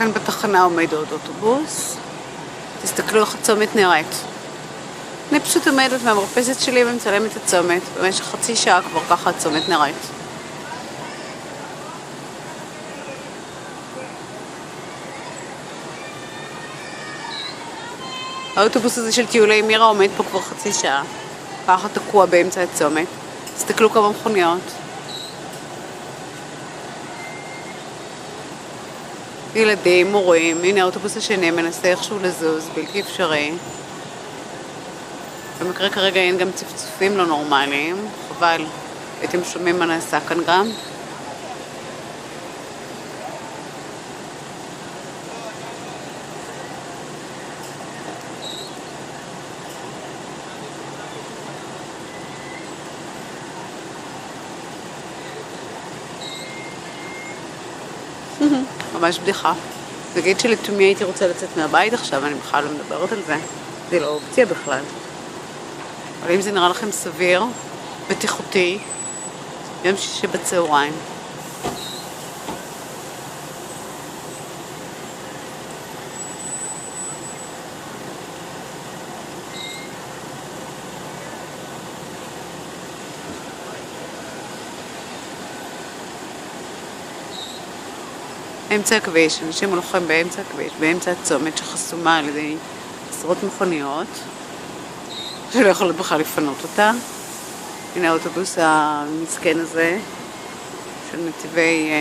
כאן בתחנה עומד עוד אוטובוס. תסתכלו איך הצומת נראית. אני פשוט עומדת מהמרפסת שלי ומצלמת את הצומת. במשך חצי שעה כבר ככה הצומת נראית. האוטובוס הזה של טיולי מירה עומד פה כבר חצי שעה. ככה תקוע באמצע הצומת. תסתכלו כמה מכוניות. ילדים, מורים, הנה האוטובוס השני מנסה איכשהו לזוז, בלתי אפשרי. במקרה כרגע אין גם צפצופים לא נורמליים, חבל, הייתם שומעים מה נעשה כאן גם. ממש בדיחה. נגיד שלתומי הייתי רוצה לצאת מהבית עכשיו, אני בכלל לא מדברת על זה. זה לא אופציה בכלל. אבל אם זה נראה לכם סביר, בטיחותי, יום שישי בצהריים. באמצע הכביש, אנשים הולכים באמצע הכביש, באמצע הצומת שחסומה על ידי עשרות מכוניות שלא יכולות בכלל לפנות אותה. הנה האוטובוס המסכן הזה של נתיבי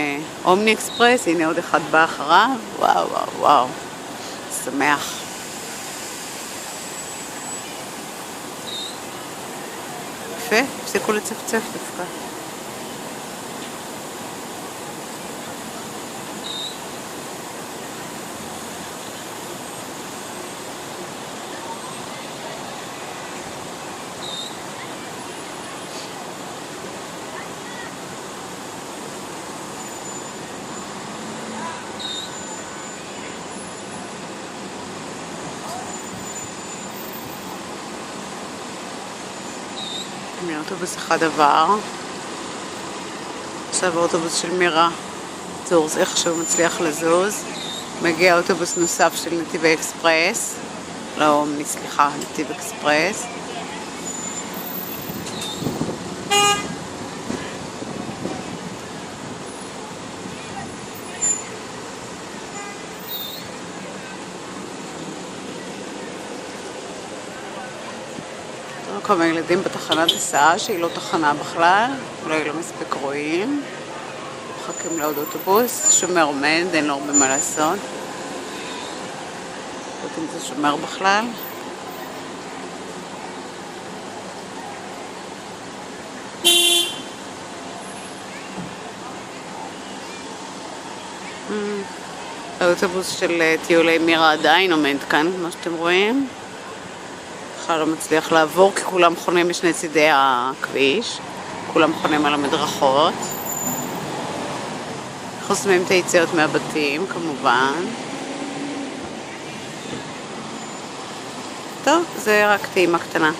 אומני אקספרס, הנה עוד אחד בא אחריו, וואו וואו וואו, שמח. יפה, הפסיקו לצפצף דווקא. אוטובוס אחד עבר, עכשיו האוטובוס של מירה צורס איכשהו מצליח לזוז, מגיע אוטובוס נוסף של נתיבי אקספרס, לא, סליחה, נתיב אקספרס. כמה ילדים בתחנת הסעה שהיא לא תחנה בכלל, אולי לא מספיק רואים. מחכים לעוד אוטובוס, שומר עומד, אין לו הרבה מה לעשות. לא יודעת אם זה שומר בכלל. האוטובוס של טיולי מירה עדיין עומד כאן, כמו שאתם רואים. לא מצליח לעבור כי כולם חונים משני צידי הכביש, כולם חונים על המדרכות, חוסמים את היציאות מהבתים כמובן. טוב, זה רק טעימה קטנה.